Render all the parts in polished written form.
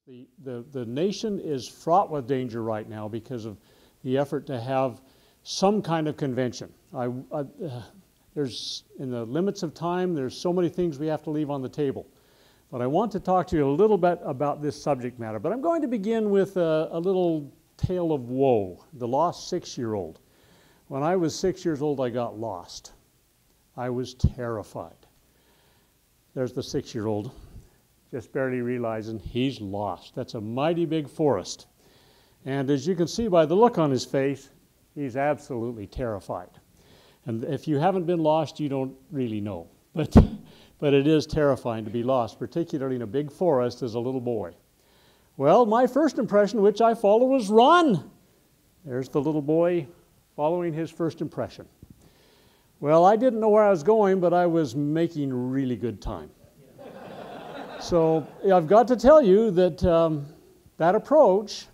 The nation is fraught with danger right now because of the effort to have some kind of convention. There's, in the limits of time, there's so many things we have to leave on the table. But I want to talk to you a little bit about this subject matter. But I'm going to begin with a little tale of woe, the lost 6-year-old. When I was 6 years old, I got lost. I was terrified. There's the 6-year-old, just barely realizing he's lost. That's a mighty big forest. And as you can see by the look on his face, he's absolutely terrified. And if you haven't been lost, you don't really know. But it is terrifying to be lost, particularly in a big forest as a little boy. Well, my first impression, which I followed, was run. There's the little boy following his first impression. Well, I didn't know where I was going, but I was making really good time. So I've got to tell you that that approach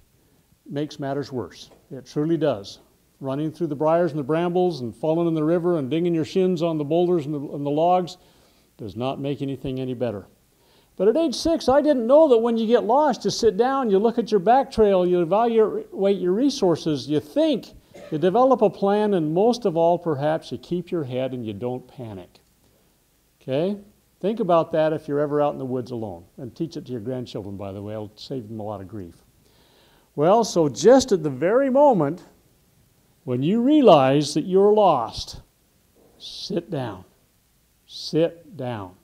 makes matters worse. It truly does. Running through the briars and the brambles and falling in the river and dinging your shins on the boulders and the logs does not make anything any better. But at age 6, I didn't know that when you get lost, you sit down, you look at your back trail, you evaluate your resources, you think, you develop a plan, and most of all, perhaps, you keep your head and you don't panic. Okay? Think about that if you're ever out in the woods alone. And teach it to your grandchildren, by the way. It'll save them a lot of grief. Well, so just at the very moment when you realize that you're lost, sit down. Sit down.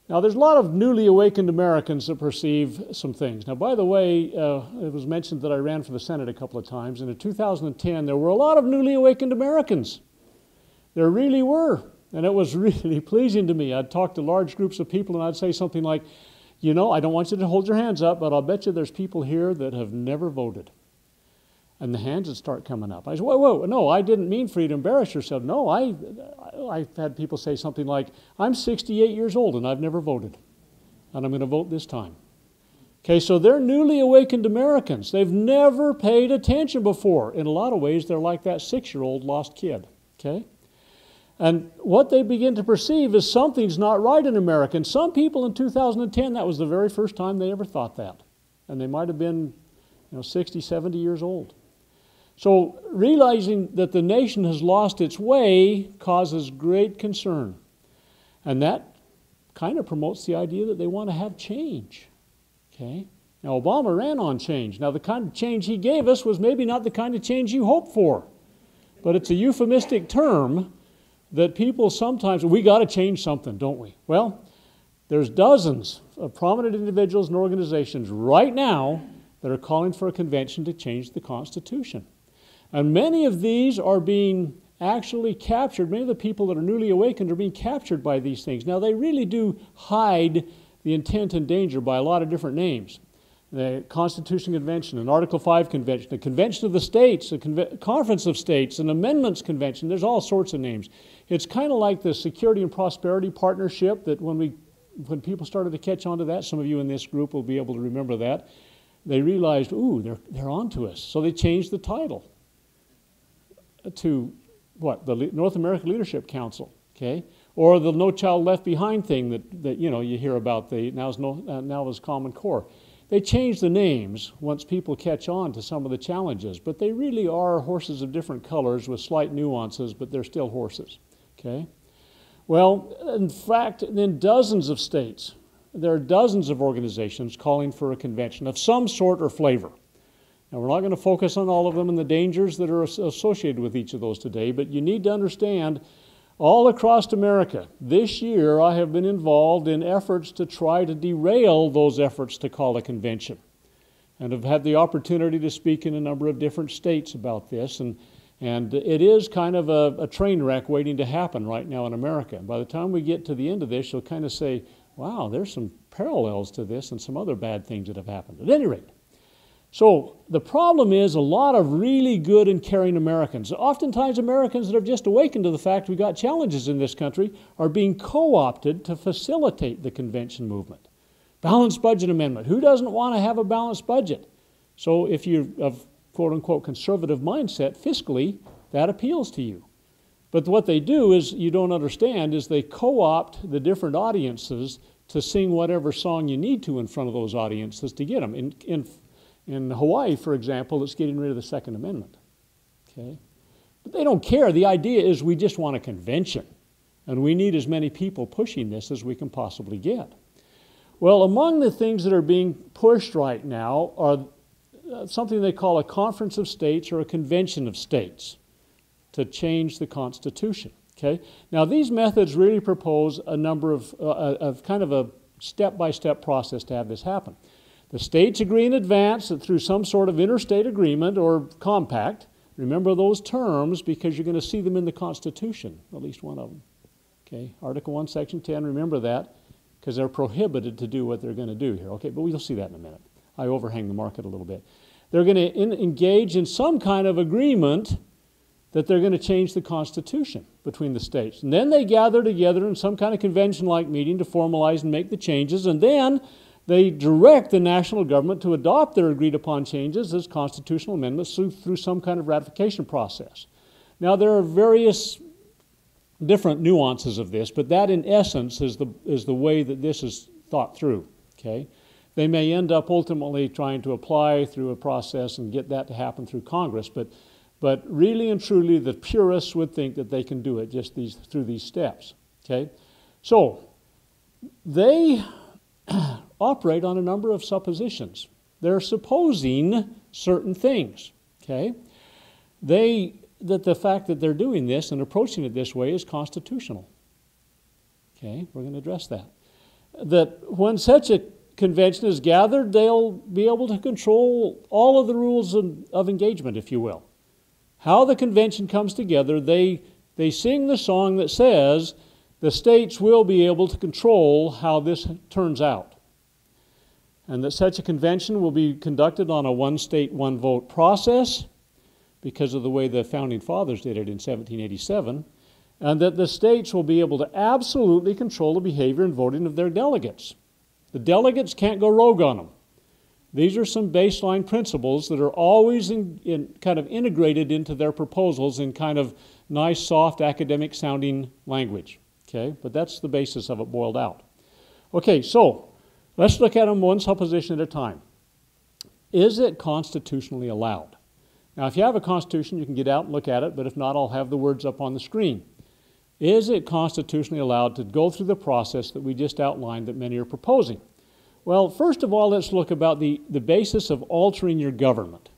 Now, there's a lot of newly awakened Americans that perceive some things. Now, by the way, it was mentioned that I ran for the Senate a couple of times, and in 2010, there were a lot of newly awakened Americans. There really were, and it was really pleasing to me. I'd talk to large groups of people, and I'd say something like, you know, I don't want you to hold your hands up, but I'll bet you there's people here that have never voted. And the hands would start coming up. I said, whoa, no, I didn't mean for you to embarrass yourself. No, I've had people say something like, I'm 68 years old and I've never voted, and I'm going to vote this time. Okay, so they're newly awakened Americans. They've never paid attention before. In a lot of ways, they're like that 6-year-old lost kid, okay? And what they begin to perceive is something's not right in America. And some people in 2010, that was the very first time they ever thought that. And they might have been, 60, 70 years old. So realizing that the nation has lost its way causes great concern. And that kind of promotes the idea that they want to have change. Okay? Now, Obama ran on change. Now, the kind of change he gave us was maybe not the kind of change you hoped for. But it's a euphemistic term that people sometimes, we got to change something, don't we? Well, there's dozens of prominent individuals and organizations right now that are calling for a convention to change the Constitution. And many of these are being actually captured. Many of the people that are newly awakened are being captured by these things. Now, they really do hide the intent and danger by a lot of different names. The Constitution Convention, an Article 5 Convention, a Convention of the States, a Conference of States, an Amendments Convention. There's all sorts of names. It's kind of like the Security and Prosperity Partnership that when people started to catch on to that, some of you in this group will be able to remember that, they realized, ooh, they're on to us. So they changed the title to what? The North American Leadership Council, okay? Or the No Child Left Behind thing that you hear about, now is Common Core. They changed the names once people catch on to some of the challenges, but they really are horses of different colors with slight nuances, but they're still horses, okay? Well, in fact, in dozens of states, there are dozens of organizations calling for a convention of some sort or flavor. Now, we're not going to focus on all of them and the dangers that are associated with each of those today, but you need to understand all across America, this year I have been involved in efforts to try to derail those efforts to call a convention, and have had the opportunity to speak in a number of different states about this, and it is kind of a train wreck waiting to happen right now in America. And by the time we get to the end of this, you'll kind of say, wow, there's some parallels to this and some other bad things that have happened. At any rate, so the problem is a lot of really good and caring Americans, oftentimes Americans that have just awakened to the fact we got challenges in this country, are being co-opted to facilitate the convention movement. Balanced budget amendment. Who doesn't want to have a balanced budget? So if you're of quote-unquote conservative mindset, fiscally, that appeals to you. But what they do is, you don't understand, is they co-opt the different audiences to sing whatever song you need to in front of those audiences to get them. In Hawaii, for example, it's getting rid of the Second Amendment. Okay? But they don't care. The idea is we just want a convention, and we need as many people pushing this as we can possibly get. Well, among the things that are being pushed right now are something they call a conference of states or a convention of states to change the Constitution. Okay? Now, these methods really propose a number of kind of a step-by-step process to have this happen. The states agree in advance that through some sort of interstate agreement or compact, remember those terms because you're going to see them in the Constitution, at least one of them. Okay? Article 1, Section 10, remember that, because they're prohibited to do what they're going to do here. Okay, but we'll see that in a minute. I overhang the market a little bit. They're going to engage in some kind of agreement that they're going to change the Constitution between the states. And then they gather together in some kind of convention-like meeting to formalize and make the changes, and then they direct the national government to adopt their agreed-upon changes as constitutional amendments through some kind of ratification process. Now, there are various different nuances of this, but that in essence is the way that this is thought through. Okay? They may end up ultimately trying to apply through a process and get that to happen through Congress, but really and truly the purists would think that they can do it just through these steps. Okay? So they operate on a number of suppositions. They're supposing certain things. Okay? That the fact that they're doing this and approaching it this way is constitutional. Okay? We're going to address that. That when such a convention is gathered, they'll be able to control all of the rules of engagement, if you will. How the convention comes together, they sing the song that says the states will be able to control how this turns out. And that such a convention will be conducted on a one-state, one-vote process because of the way the Founding Fathers did it in 1787, and that the states will be able to absolutely control the behavior and voting of their delegates. The delegates can't go rogue on them. These are some baseline principles that are always kind of integrated into their proposals in kind of nice, soft, academic-sounding language. Okay? But that's the basis of it boiled out. Okay, so let's look at them one supposition at a time. Is it constitutionally allowed? Now, if you have a constitution, you can get out and look at it, but if not, I'll have the words up on the screen. Is it constitutionally allowed to go through the process that we just outlined that many are proposing? Well, first of all, let's look about the basis of altering your government.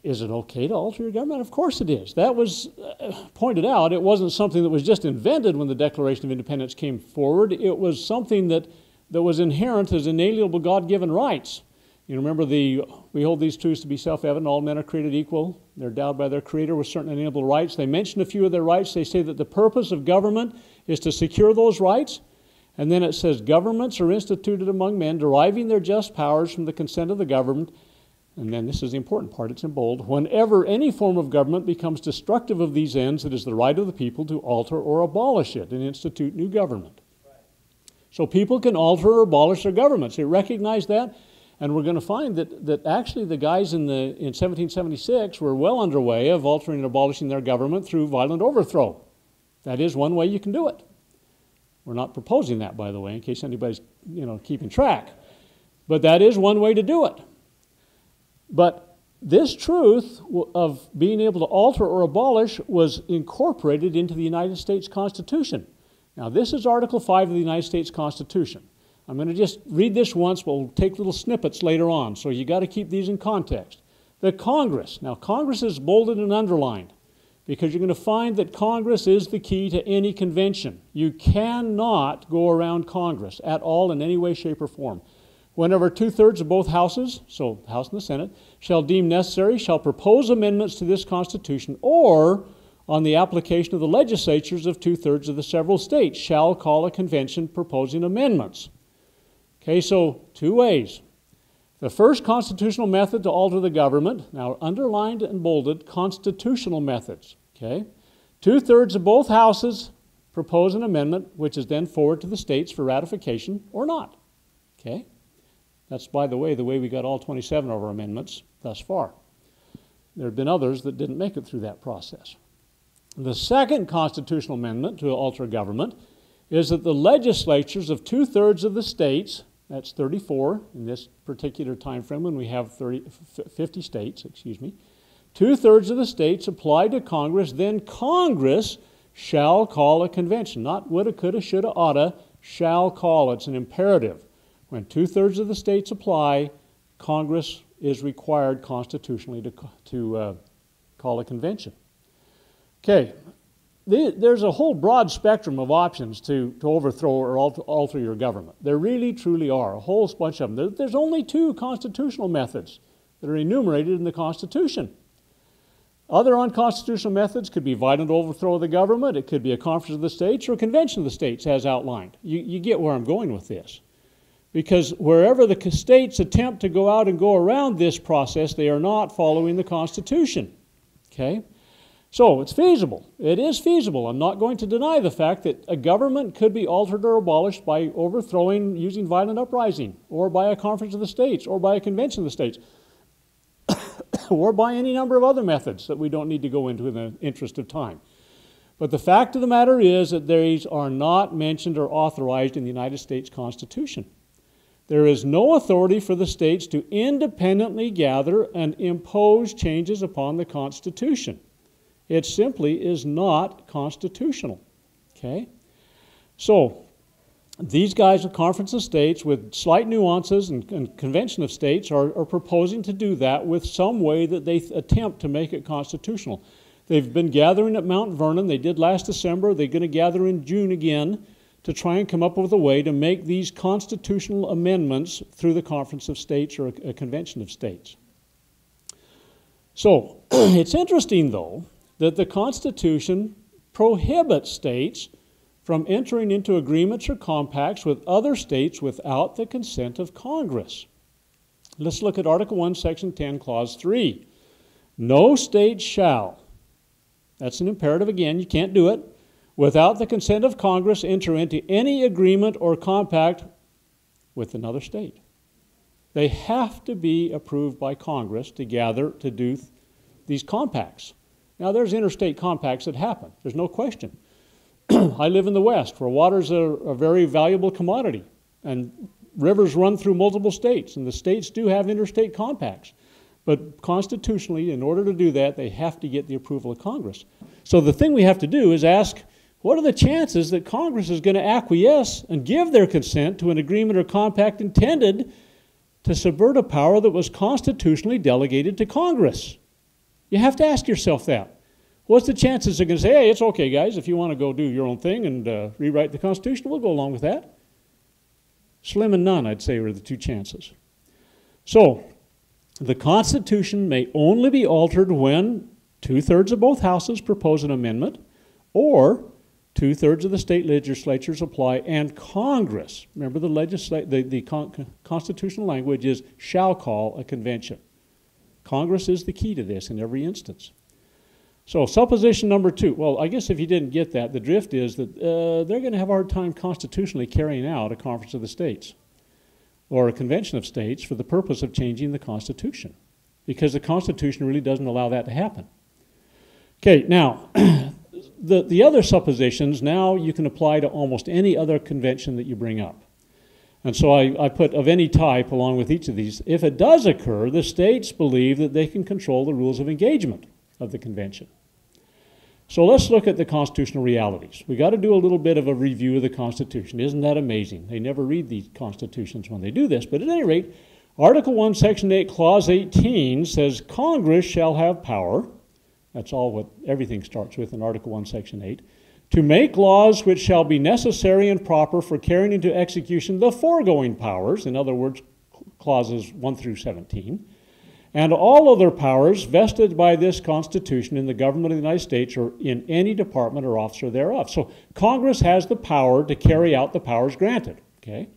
Is it okay to alter your government? Of course it is. That was pointed out. It wasn't something that was just invented when the Declaration of Independence came forward. It was something that was inherent as inalienable God-given rights. You remember we hold these truths to be self-evident. All men are created equal. They're endowed by their Creator with certain inalienable rights. They mention a few of their rights. They say that the purpose of government is to secure those rights. And then it says, governments are instituted among men, deriving their just powers from the consent of the government. And then this is the important part, it's in bold. Whenever any form of government becomes destructive of these ends, it is the right of the people to alter or abolish it and institute new government. Right. So people can alter or abolish their governments. They recognize that. And we're going to find that actually the guys in 1776 were well underway of altering and abolishing their government through violent overthrow. That is one way you can do it. We're not proposing that, by the way, in case anybody's keeping track. But that is one way to do it. But this truth of being able to alter or abolish was incorporated into the United States Constitution. Now, this is Article 5 of the United States Constitution. I'm going to just read this once, but we'll take little snippets later on, so you got to keep these in context. The Congress. Now, Congress is bolded and underlined because you're going to find that Congress is the key to any convention. You cannot go around Congress at all in any way, shape, or form. Whenever 2/3 of both houses, so the House and the Senate, shall deem necessary, shall propose amendments to this Constitution, or on the application of the legislatures of 2/3 of the several states, shall call a convention proposing amendments. Okay, so two ways. The first constitutional method to alter the government, now underlined and bolded, constitutional methods. Okay, 2/3 of both houses propose an amendment, which is then forwarded to the states for ratification or not. Okay, that's, by the way we got all 27 of our amendments thus far. There have been others that didn't make it through that process. The second constitutional amendment to alter government is that the legislatures of 2/3 of the states, that's 34 in this particular time frame when we have 50 states, 2/3 of the states apply to Congress, then Congress shall call a convention. Not woulda, coulda, shoulda, oughta, shall call. It's an imperative. When 2/3 of the states apply, Congress is required constitutionally to call a convention. Okay, there's a whole broad spectrum of options to overthrow or alter your government. There really, truly are, a whole bunch of them. There's only 2 constitutional methods that are enumerated in the Constitution. Other unconstitutional methods could be violent overthrow of the government, it could be a conference of the states, or a convention of the states as outlined. You get where I'm going with this. Because wherever the states attempt to go out and go around this process, they are not following the Constitution. Okay? So it's feasible. It is feasible. I'm not going to deny the fact that a government could be altered or abolished by overthrowing using violent uprising, or by a conference of the states, or by a convention of the states, or by any number of other methods that we don't need to go into in the interest of time. But the fact of the matter is that these are not mentioned or authorized in the United States Constitution. There is no authority for the states to independently gather and impose changes upon the Constitution. It simply is not constitutional. Okay? So, these guys, the Conference of States, with slight nuances and Convention of States, are proposing to do that with some way that they attempt to make it constitutional. They've been gathering at Mount Vernon. They did last December. They're going to gather in June again to try and come up with a way to make these constitutional amendments through the Conference of States or a Convention of States. So, it's interesting, though, that the Constitution prohibits states from entering into agreements or compacts with other states without the consent of Congress. Let's look at Article 1, Section 10, Clause 3. No state shall, that's an imperative again, you can't do it, without the consent of Congress enter into any agreement or compact with another state. They have to be approved by Congress to gather to do these compacts. Now there's interstate compacts that happen, there's no question. I live in the West, where water's a very valuable commodity, and rivers run through multiple states, and the states do have interstate compacts. But constitutionally, in order to do that, they have to get the approval of Congress. So the thing we have to do is ask, what are the chances that Congress is going to acquiesce and give their consent to an agreement or compact intended to subvert a power that was constitutionally delegated to Congress? You have to ask yourself that. What's the chances they're going to say, hey, it's okay, guys, if you want to go do your own thing and rewrite the Constitution, we'll go along with that? Slim and none, I'd say, are the 2 chances. So, the Constitution may only be altered when 2/3 of both houses propose an amendment, or 2/3 of the state legislatures apply, and Congress, remember the constitutional language is shall call a convention. Congress is the key to this in every instance. So, supposition number 2. Well, I guess if you didn't get that, the drift is that they're going to have a hard time constitutionally carrying out a conference of the states or a convention of states for the purpose of changing the Constitution, because the Constitution really doesn't allow that to happen. Okay, now, the other suppositions, now you can apply to almost any other convention that you bring up. And so I put of any type along with each of these. If it does occur, the states believe that they can control the rules of engagement of the convention. So let's look at the constitutional realities. We've got to do a little bit of a review of the Constitution. Isn't that amazing? They never read these constitutions when they do this, but at any rate, Article 1, Section 8, Clause 18 says, Congress shall have power, that's all what everything starts with in Article 1, Section 8, to make laws which shall be necessary and proper for carrying into execution the foregoing powers, in other words, Clauses 1 through 17, and all other powers vested by this Constitution in the government of the United States or in any department or officer thereof. So Congress has the power to carry out the powers granted. Okay?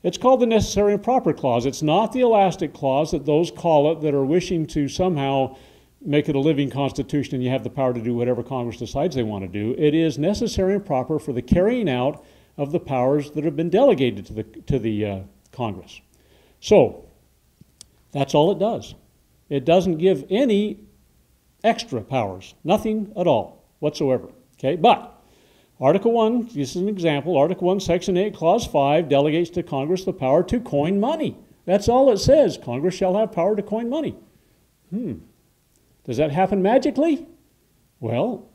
It's called the Necessary and Proper Clause. It's not the elastic clause that those call it that are wishing to somehow make it a living Constitution and you have the power to do whatever Congress decides they want to do. It is necessary and proper for the carrying out of the powers that have been delegated to the Congress. So that's all it does. It doesn't give any extra powers, nothing at all whatsoever. Okay, but Article 1, this is an example, Article 1, Section 8, Clause 5 delegates to Congress the power to coin money. That's all it says. Congress shall have power to coin money. Does that happen magically? Well,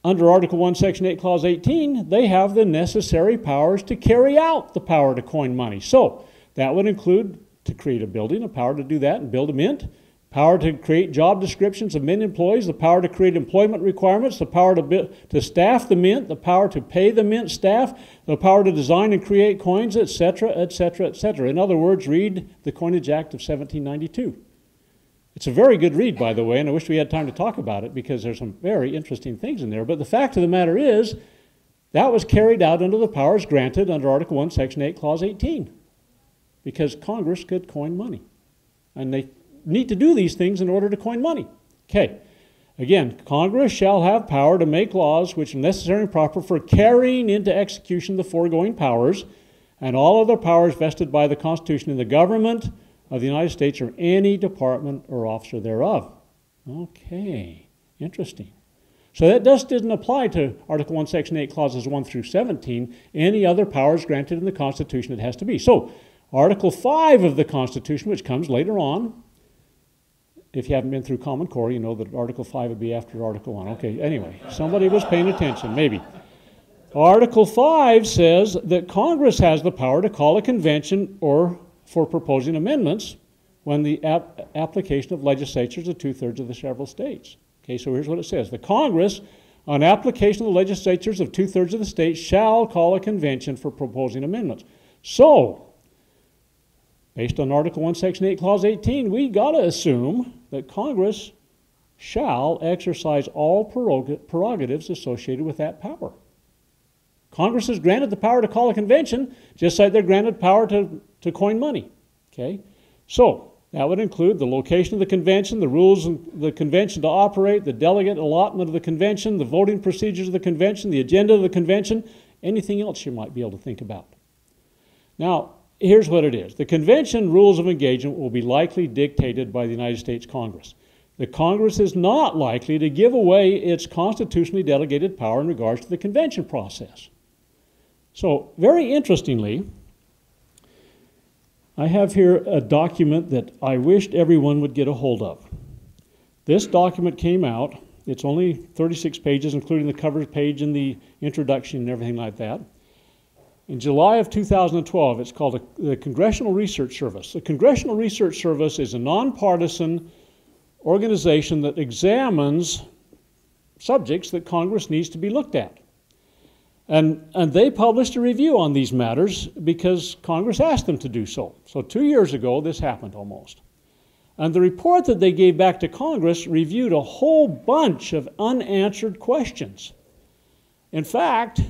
under Article 1, Section 8, Clause 18, they have the necessary powers to carry out the power to coin money. So that would include to create a building, a power to do that and build a mint, power to create job descriptions of mint employees, the power to create employment requirements, the power to staff the mint, the power to pay the mint staff, the power to design and create coins, etc., etc., etc. In other words, read the Coinage Act of 1792. It's a very good read, by the way, and I wish we had time to talk about it because there's some very interesting things in there. But the fact of the matter is, that was carried out under the powers granted under Article 1, Section 8, Clause 18, because Congress could coin money. And they need to do these things in order to coin money. Okay. Again, Congress shall have power to make laws which are necessary and proper for carrying into execution the foregoing powers, and all other powers vested by the Constitution in the government of the United States or any department or officer thereof. Okay, interesting. So that just doesn't apply to Article 1, Section 8, Clauses 1 through 17. Any other powers granted in the Constitution, it has to be. So Article 5 of the Constitution, which comes later on, if you haven't been through Common Core, you know that Article 5 would be after Article 1. Okay, anyway, somebody was paying attention, maybe. Article 5 says that Congress has the power to call a convention or for proposing amendments when the application of legislatures of 2/3 of the several states. Okay, so here's what it says. The Congress, on application of the legislatures of 2/3 of the states, shall call a convention for proposing amendments. So, based on Article 1, Section 8, Clause 18, we got to assume that Congress shall exercise all prerogatives associated with that power. Congress is granted the power to call a convention, just like they're granted power to coin money. Okay? So, that would include the location of the convention, the rules of the convention to operate, the delegate allotment of the convention, the voting procedures of the convention, the agenda of the convention, anything else you might be able to think about. Now, here's what it is. The convention rules of engagement will be likely dictated by the United States Congress. The Congress is not likely to give away its constitutionally delegated power in regards to the convention process. So, very interestingly, I have here a document that I wished everyone would get a hold of. This document came out. It's only 36 pages, including the cover page and the introduction and everything like that. In July of 2012, it's called the Congressional Research Service. The Congressional Research Service is a nonpartisan organization that examines subjects that Congress needs to be looked at. And they published a review on these matters because Congress asked them to do so. So 2 years ago, this happened almost. And the report that they gave back to Congress reviewed a whole bunch of unanswered questions. In fact,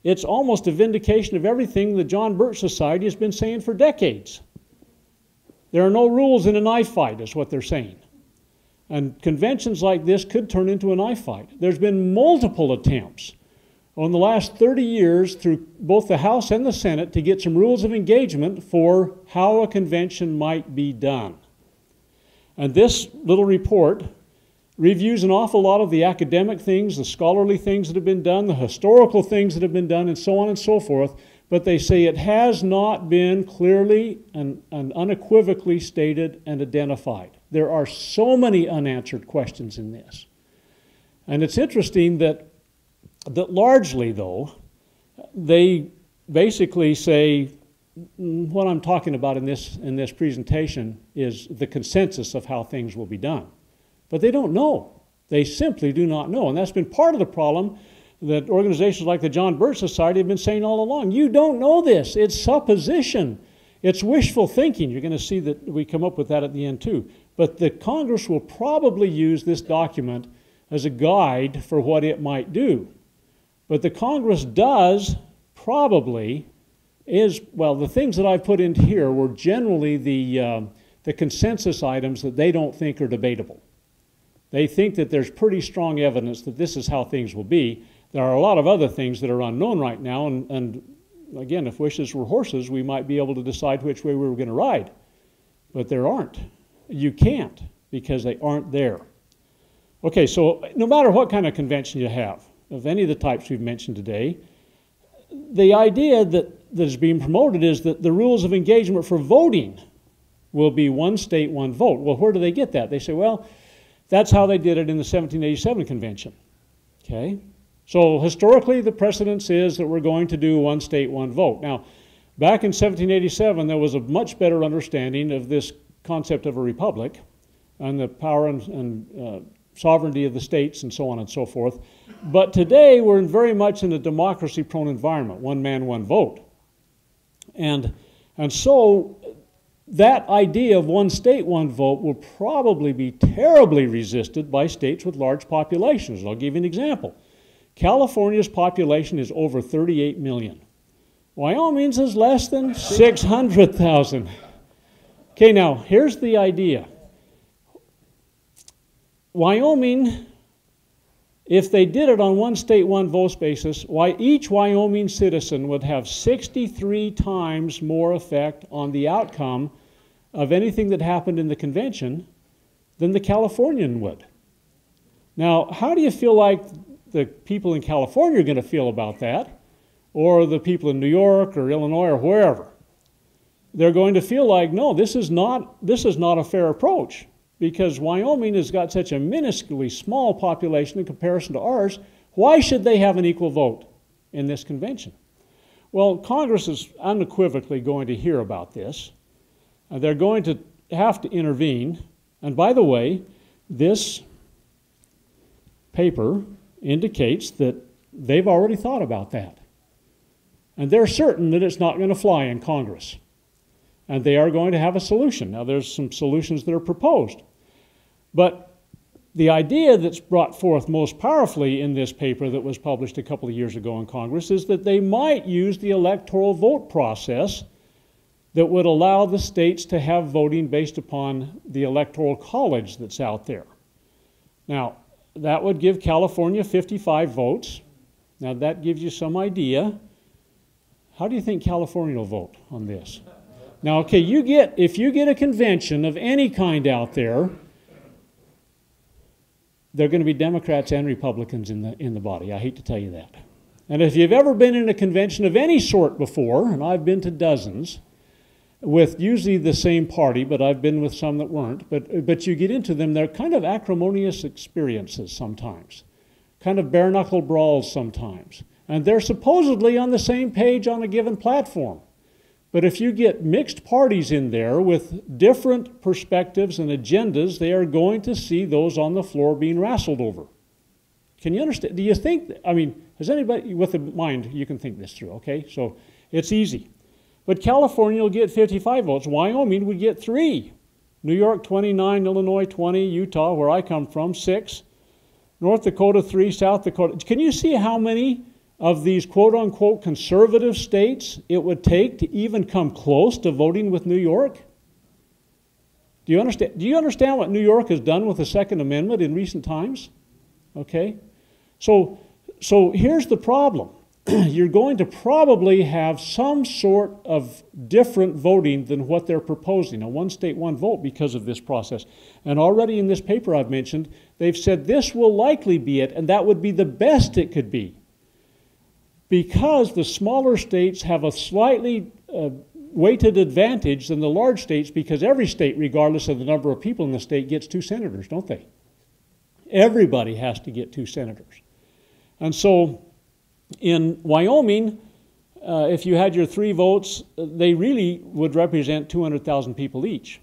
it's almost a vindication of everything the John Birch Society has been saying for decades. There are no rules in a knife fight, is what they're saying. And conventions like this could turn into a knife fight. There's been multiple attempts in the last 30 years through both the House and the Senate to get some rules of engagement for how a convention might be done. And this little report reviews an awful lot of the academic things, the scholarly things that have been done, the historical things that have been done, and so on and so forth, but they say it has not been clearly and unequivocally stated and identified. There are so many unanswered questions in this. And it's interesting that largely, though, they basically say what I'm talking about in this presentation is the consensus of how things will be done. But they don't know. They simply do not know. And that's been part of the problem that organizations like the John Birch Society have been saying all along. You don't know this. It's supposition. It's wishful thinking. You're going to see that we come up with that at the end too. But the Congress will probably use this document as a guide for what it might do. But the Congress does probably well, the things that I've put in here were generally the consensus items that they don't think are debatable. They think that there's pretty strong evidence that this is how things will be. There are a lot of other things that are unknown right now, and again, if wishes were horses, we might be able to decide which way we were going to ride. But there aren't. You can't, because they aren't there. Okay, so no matter what kind of convention you have, of any of the types we've mentioned today, the idea that is being promoted is that the rules of engagement for voting will be one state, one vote. Well, where do they get that? They say, well, that's how they did it in the 1787 convention. Okay? So historically, the precedence is that we're going to do one state, one vote. Now, back in 1787, there was a much better understanding of this concept of a republic and the power and sovereignty of the states and so on and so forth. But today, we're very much in a democracy-prone environment, one man, one vote. And so that idea of one state, one vote will probably be terribly resisted by states with large populations. I'll give you an example. California's population is over 38 million. Wyoming's is less than 600,000. Okay, now, here's the idea. Wyoming, if they did it on one state, one vote basis, each Wyoming citizen would have 63 times more effect on the outcome of anything that happened in the convention than the Californian would. Now, how do you feel like the people in California are going to feel about that, or the people in New York or Illinois or wherever? They're going to feel like, no, this is not a fair approach, because Wyoming has got such a minusculely small population in comparison to ours. Why should they have an equal vote in this convention? Well, Congress is unequivocally going to hear about this. They're going to have to intervene. And by the way, this paper indicates that they've already thought about that. And they're certain that it's not going to fly in Congress. And they are going to have a solution. Now, there's some solutions that are proposed. But the idea that's brought forth most powerfully in this paper that was published a couple of years ago in Congress is that they might use the electoral vote process that would allow the states to have voting based upon the electoral college that's out there. Now, that would give California 55 votes. Now, that gives you some idea. How do you think California will vote on this? Now, okay, if you get a convention of any kind out there, there are going to be Democrats and Republicans in the body. I hate to tell you that. And if you've ever been in a convention of any sort before, and I've been to dozens, with usually the same party, but I've been with some that weren't, but you get into them, they're kind of acrimonious experiences sometimes, kind of bare-knuckle brawls sometimes. And they're supposedly on the same page on a given platform. But if you get mixed parties in there with different perspectives and agendas, they are going to see those on the floor being wrestled over. Can you understand? Do you think, I mean, has anybody with a mind, you can think this through, okay? So it's easy. But California will get 55 votes. Wyoming would get 3. New York, 29. Illinois, 20. Utah, where I come from, 6. North Dakota, 3. South Dakota. Can you see how many of these quote-unquote conservative states it would take to even come close to voting with New York? Do you understand what New York has done with the Second Amendment in recent times? Okay? So here's the problem. You're going to probably have some sort of different voting than what they're proposing, a one state, one vote, because of this process. And already in this paper I've mentioned, they've said this will likely be it, and that would be the best it could be. Because the smaller states have a slightly weighted advantage than the large states, because every state, regardless of the number of people in the state, gets 2 senators, don't they? Everybody has to get 2 senators. And so in Wyoming, if you had your 3 votes, they really would represent 200,000 people each.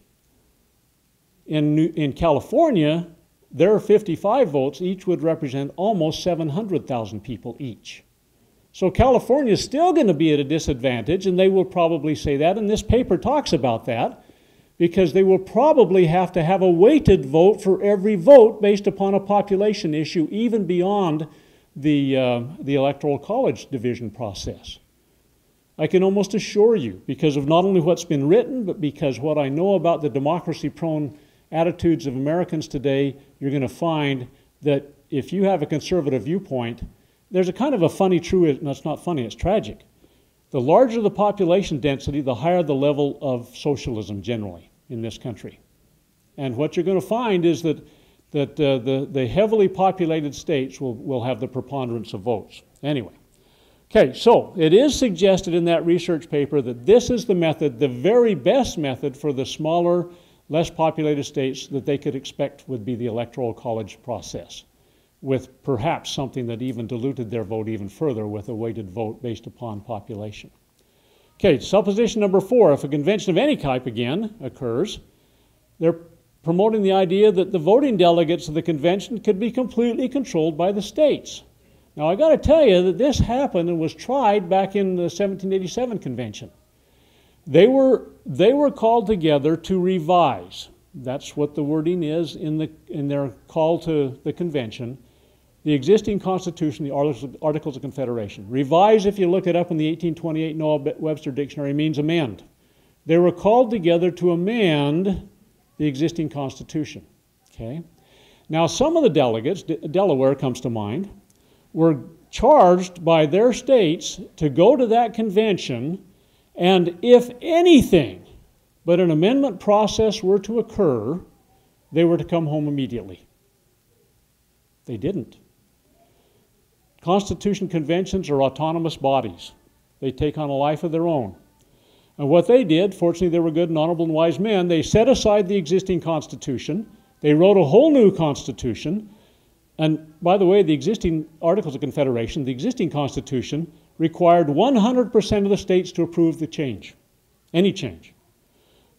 In California, their 55 votes each would represent almost 700,000 people each. So California is still going to be at a disadvantage, and they will probably say that, and this paper talks about that, because they will probably have to have a weighted vote for every vote based upon a population issue, even beyond the Electoral College division process. I can almost assure you, because of not only what's been written, but because what I know about the democracy-prone attitudes of Americans today, you're going to find that if you have a conservative viewpoint, there's a kind of a funny truth, and it's not funny, it's tragic. The larger the population density, the higher the level of socialism generally in this country. And what you're going to find is that that the heavily populated states will have the preponderance of votes. Anyway. Okay, so it is suggested in that research paper that this is the method, the very best method for the smaller, less populated states that they could expect would be the Electoral College process, with perhaps something that even diluted their vote even further with a weighted vote based upon population. Okay, supposition number 4, if a convention of any type again occurs, they're promoting the idea that the voting delegates of the convention could be completely controlled by the states. Now, I got to tell you that this happened and was tried back in the 1787 convention. They were called together to revise. That's what the wording is in their call to the convention. The existing Constitution, the Articles of Confederation. Revise, if you look it up in the 1828 Noah Webster Dictionary, means amend. They were called together to amend the existing Constitution. Okay? Now, some of the delegates, Delaware comes to mind, were charged by their states to go to that convention, and if anything but an amendment process were to occur, they were to come home immediately. They didn't. Constitution conventions are autonomous bodies. They take on a life of their own. And what they did, fortunately they were good and honorable and wise men, they set aside the existing Constitution, they wrote a whole new Constitution. And by the way, the existing Articles of Confederation, the existing Constitution, required 100% of the states to approve the change, any change.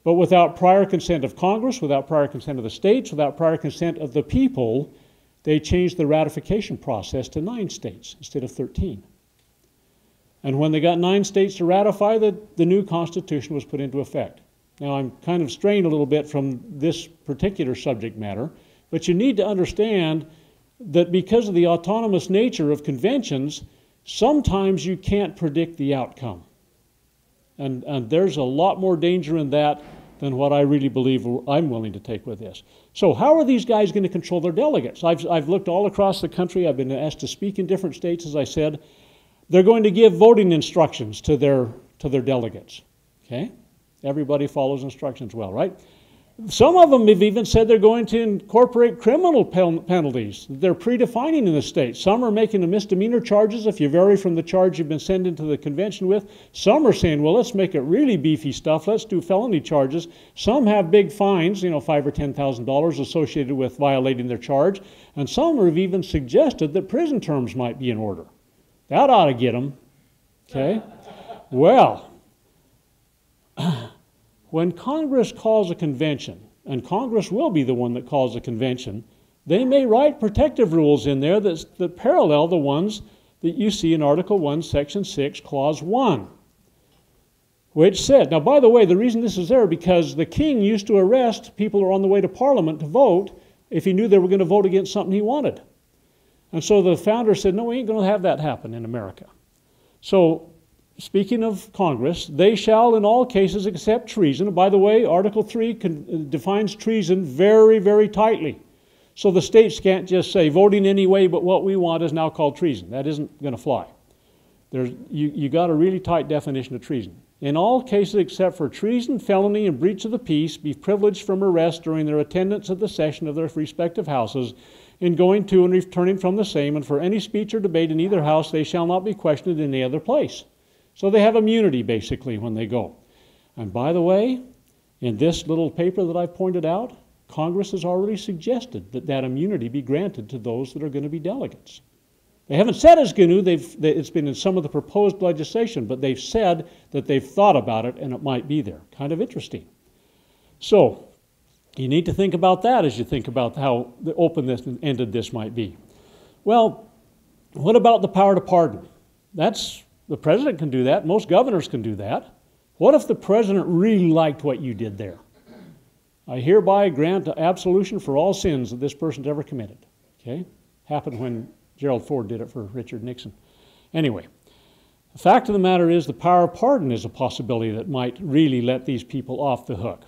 But without prior consent of Congress, without prior consent of the states, without prior consent of the people, they changed the ratification process to 9 states instead of 13. And when they got 9 states to ratify, the new Constitution was put into effect. Now, I'm kind of straying a little bit from this particular subject matter, but you need to understand that because of the autonomous nature of conventions, sometimes you can't predict the outcome. And there's a lot more danger in that than what I really believe I'm willing to take with this. So how are these guys going to control their delegates? I've looked all across the country. I've been asked to speak in different states, as I said. They're going to give voting instructions to their delegates. Okay? Everybody follows instructions well, right? Some of them have even said they're going to incorporate criminal penalties. They're predefining in the state. Some are making the misdemeanor charges if you vary from the charge you've been sent into the convention with. Some are saying, well, let's make it really beefy stuff. Let's do felony charges. Some have big fines, $5,000 or $10,000 associated with violating their charge. And some have even suggested that prison terms might be in order. That ought to get them. Okay? Well, when Congress calls a convention, and Congress will be the one that calls a convention, they may write protective rules in there that parallel the ones that you see in Article 1, Section 6, Clause 1, which said, now by the way, the reason this is there because the king used to arrest people who are on the way to Parliament to vote if he knew they were going to vote against something he wanted. And so the founder said, no, we ain't going to have that happen in America. So, speaking of Congress, they shall in all cases accept treason. By the way, Article 3 defines treason very, very tightly. So the states can't just say voting any way but what we want is now called treason. That isn't going to fly. You got a really tight definition of treason. In all cases except for treason, felony, and breach of the peace, be privileged from arrest during their attendance at the session of their respective houses, in going to and returning from the same, and for any speech or debate in either house, they shall not be questioned in any other place. So they have immunity, basically, when they go. And by the way, in this little paper that I've pointed out, Congress has already suggested that that immunity be granted to those that are going to be delegates. They haven't said it's going to. It's been in some of the proposed legislation, but they've said that they've thought about it and it might be there. Kind of interesting. So you need to think about that as you think about how open-ended this might be. Well, what about the power to pardon? The president can do that. Most governors can do that. What if the president really liked what you did there? I hereby grant absolution for all sins that this person's ever committed. Okay? Happened when Gerald Ford did it for Richard Nixon. Anyway, the fact of the matter is the power of pardon is a possibility that might really let these people off the hook.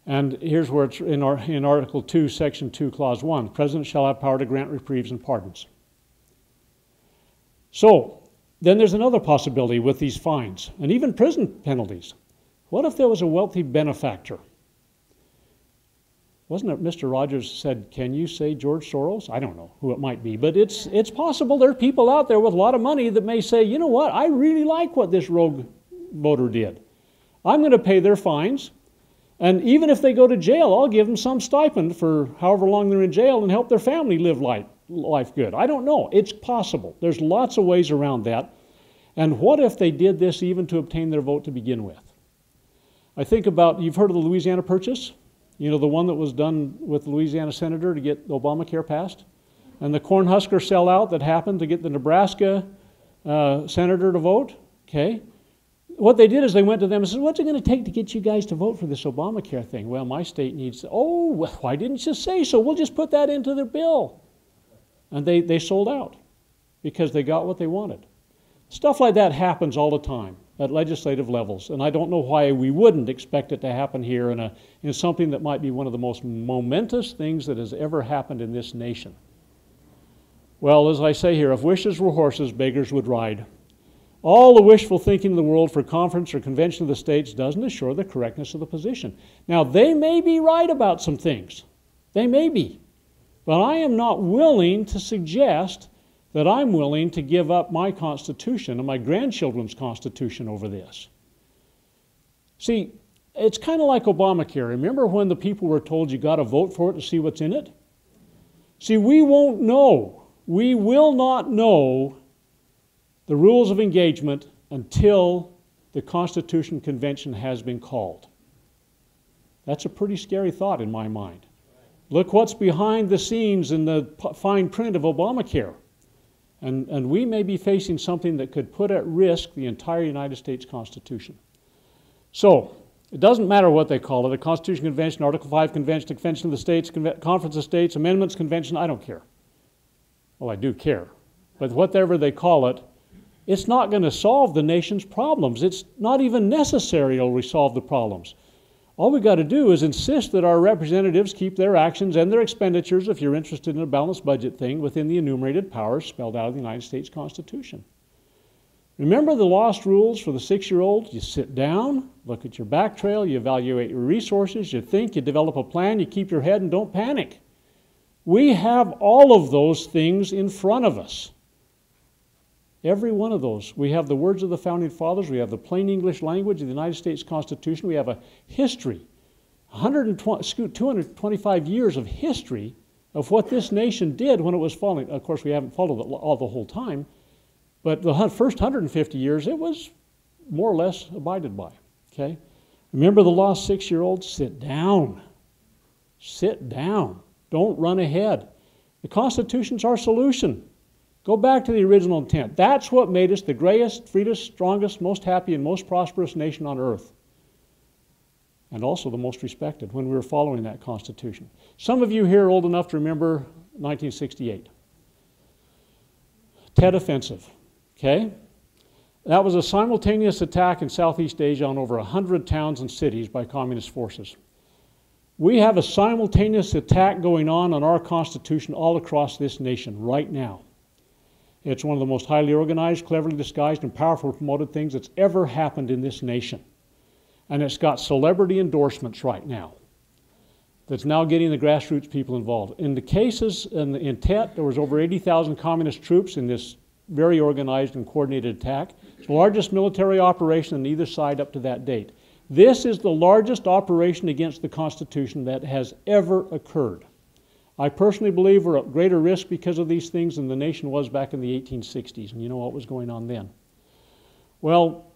And here's where it's in Article 2, Section 2, Clause 1. The president shall have power to grant reprieves and pardons. So, then there's another possibility with these fines and even prison penalties. What if there was a wealthy benefactor Wasn't it Mr. Rogers said, can you say George Soros? I don't know who it might be, but it's possible there are people out there with a lot of money that may say, you know what, I really like what this rogue voter did. I'm going to pay their fines, and even if they go to jail, I'll give them some stipend for however long they're in jail and help their family live life good. I don't know. It's possible. There's lots of ways around that. And what if they did this even to obtain their vote to begin with? I think about, you've heard of the Louisiana Purchase? You know, the one that was done with the Louisiana senator to get Obamacare passed? And the Cornhusker sellout that happened to get the Nebraska senator to vote? Okay. What they did is they went to them and said, what's it going to take to get you guys to vote for this Obamacare thing? Well, my state needs, oh, well, why didn't you say so? We'll just put that into their bill. And they sold out because they got what they wanted. Stuff like that happens all the time at legislative levels, and I don't know why we wouldn't expect it to happen here in something that might be one of the most momentous things that has ever happened in this nation. Well, as I say here, if wishes were horses, beggars would ride. All the wishful thinking in the world for conference or convention of the states doesn't assure the correctness of the position. Now, they may be right about some things. They may be. But I am not willing to suggest that I'm willing to give up my Constitution and my grandchildren's Constitution over this. See, it's kind of like Obamacare. Remember when the people were told you got to vote for it to see what's in it? See, we won't know. We will not know the rules of engagement until the Constitution Convention has been called. That's a pretty scary thought in my mind. Look what's behind the scenes in the fine print of Obamacare. And we may be facing something that could put at risk the entire United States Constitution. So, it doesn't matter what they call it, a Constitution Convention, Article 5 Convention, Convention of the States, Conference of States, Amendments Convention, I don't care. Well, I do care. But whatever they call it, it's not going to solve the nation's problems. It's not even necessary to resolve the problems. All we've got to do is insist that our representatives keep their actions and their expenditures, if you're interested in a balanced budget thing, within the enumerated powers spelled out of the United States Constitution. Remember the lost rules for the 6-year-old? You sit down, look at your back trail, you evaluate your resources, you think, you develop a plan, you keep your head and don't panic. We have all of those things in front of us. Every one of those. We have the words of the Founding Fathers. We have the plain English language of the United States Constitution. We have a history, 225 years of history of what this nation did when it was falling. Of course, we haven't followed it all the whole time, but the first 150 years, it was more or less abided by. Okay? Remember the lost 6-year-old? Sit down. Sit down. Don't run ahead. The Constitution's our solution. Go back to the original intent. That's what made us the greatest, freest, strongest, most happy, and most prosperous nation on earth. And also the most respected when we were following that Constitution. Some of you here are old enough to remember 1968. Tet Offensive. Okay? That was a simultaneous attack in Southeast Asia on over 100 towns and cities by communist forces. We have a simultaneous attack going on our Constitution all across this nation right now. It's one of the most highly organized, cleverly disguised, and powerfully promoted things that's ever happened in this nation. And it's got celebrity endorsements right now that's now getting the grassroots people involved. In the cases in Tet, there was over 80,000 communist troops in this very organized and coordinated attack. It's the largest military operation on either side up to that date. This is the largest operation against the Constitution that has ever occurred. I personally believe we're at greater risk because of these things than the nation was back in the 1860s, and you know what was going on then. Well,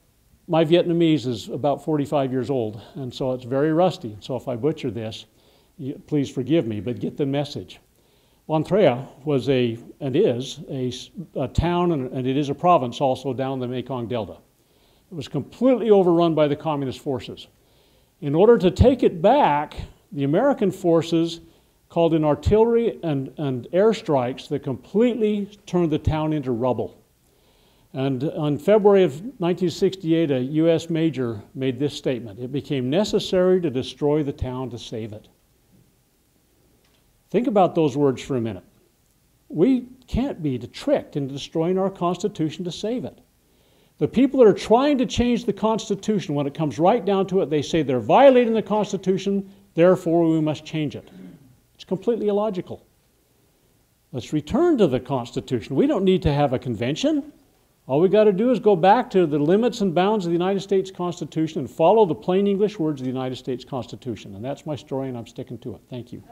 my Vietnamese is about 45 years old, and so it's very rusty. So if I butcher this, please forgive me, but get the message. Van Trea was and is a town, and it is a province also down the Mekong Delta. It was completely overrun by the communist forces. In order to take it back, the American forces called in artillery and airstrikes that completely turned the town into rubble. And on February of 1968, a U.S. major made this statement: it became necessary to destroy the town to save it. Think about those words for a minute. We can't be tricked into destroying our Constitution to save it. The people that are trying to change the Constitution, when it comes right down to it, they say they're violating the Constitution, therefore we must change it. It's completely illogical. Let's return to the Constitution. We don't need to have a convention. All we got to do is go back to the limits and bounds of the United States Constitution and follow the plain English words of the United States Constitution. And that's my story, and I'm sticking to it. Thank you.